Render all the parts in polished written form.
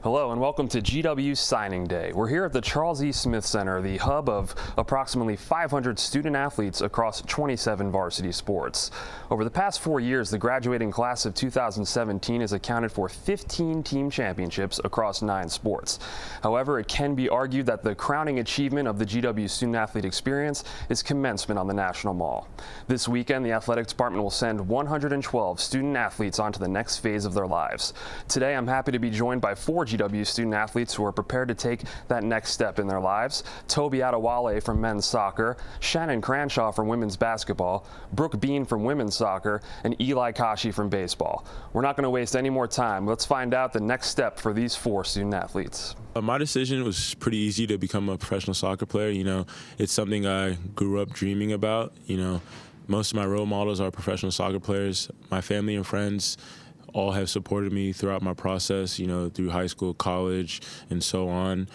Hello and welcome to GW Signing Day. We're here at the Charles E. Smith Center, the hub of approximately 500 student athletes across 27 varsity sports. Over the past 4 years, the graduating class of 2017 has accounted for 15 team championships across 9 sports. However, it can be argued that the crowning achievement of the GW student athlete experience is commencement on the National Mall. This weekend, the athletics department will send 112 student athletes onto the next phase of their lives. Today, I'm happy to be joined by 4 GW student athletes who are prepared to take that next step in their lives. Toby Adewale from men's soccer, Shannon Cranshaw from women's basketball, Brooke Bean from women's soccer, and Eli Kashi from baseball. We're not going to waste any more time. Let's find out the next step for these 4 student athletes. My decision was pretty easy to become a professional soccer player. You know, it's something I grew up dreaming about. You know, most of my role models are professional soccer players. My family and friends all have supported me throughout my process, you know, through high school, college, and so on.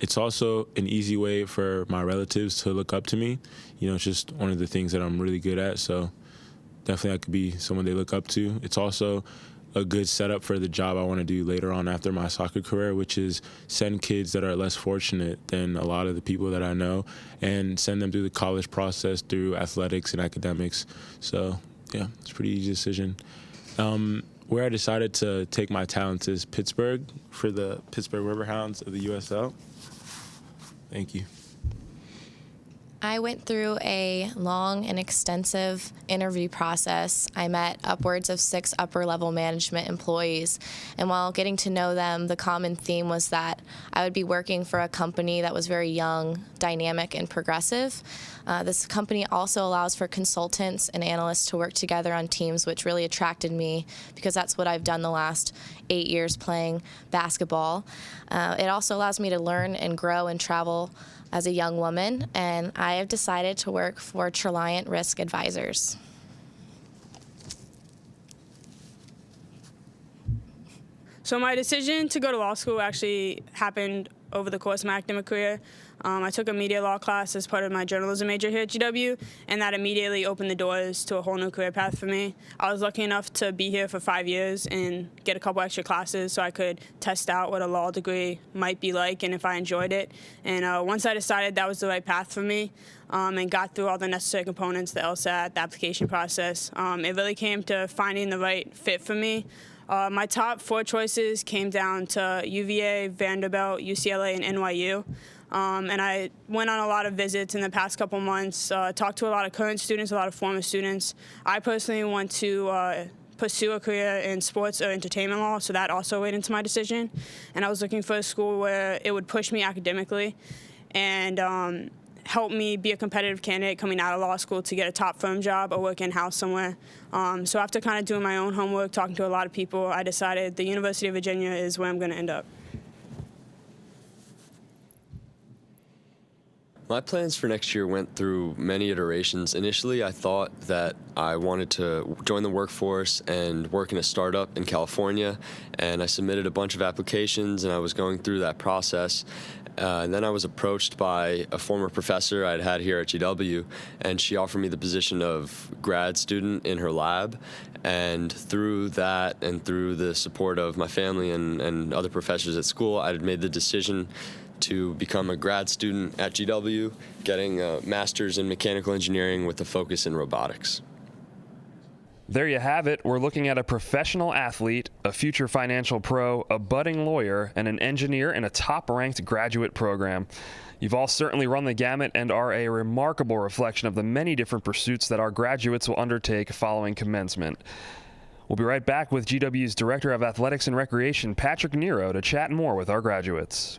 It's also an easy way for my relatives to look up to me. You know, it's just one of the things that I'm really good at, so definitely I could be someone they look up to. It's also a good setup for the job I want to do later on after my soccer career, which is send kids that are less fortunate than a lot of the people that I know and send them through the college process through athletics and academics. So, yeah, it's a pretty easy decision. Where I decided to take my talents is Pittsburgh for the Pittsburgh Riverhounds of the USL. Thank you. I went through a long and extensive interview process. I met upwards of 6 upper-level management employees, and while getting to know them, the common theme was that I would be working for a company that was very young, dynamic, and progressive. This company also allows for consultants and analysts to work together on teams, which really attracted me because that's what I've done the last 8 years playing basketball. It also allows me to learn and grow and travel as a young woman, and I have decided to work for Treliant Risk Advisors. So my decision to go to law school actually happened over the course of my academic career. I took a media law class as part of my journalism major here at GW, and that immediately opened the doors to a whole new career path for me. I was lucky enough to be here for 5 years and get a couple extra classes so I could test out what a law degree might be like and if I enjoyed it. And once I decided that was the right path for me and got through all the necessary components, the LSAT, the application process, it really came to finding the right fit for me. My top 4 choices came down to UVA, Vanderbilt, UCLA, and NYU. And I went on a lot of visits in the past couple months, talked to a lot of current students, a lot of former students. I personally want to pursue a career in sports or entertainment law, so that also weighed into my decision. And I was looking for a school where it would push me academically and help me be a competitive candidate coming out of law school to get a top firm job or work in-house somewhere. So after kind of doing my own homework, talking to a lot of people, I decided the University of Virginia is where I'm going to end up. My plans for next year went through many iterations. Initially, I thought that I wanted to join the workforce and work in a startup in California, and I submitted a bunch of applications, and I was going through that process. And then I was approached by a former professor I'd had here at GW, and she offered me the position of grad student in her lab. And through that and through the support of my family and other professors at school, I had made the decision to become a grad student at GW, getting a master's in mechanical engineering with a focus in robotics. There you have it. We're looking at a professional athlete, a future financial pro, a budding lawyer, and an engineer in a top-ranked graduate program. You've all certainly run the gamut and are a remarkable reflection of the many different pursuits that our graduates will undertake following commencement. We'll be right back with GW's Director of Athletics and Recreation, Patrick Nero, to chat more with our graduates.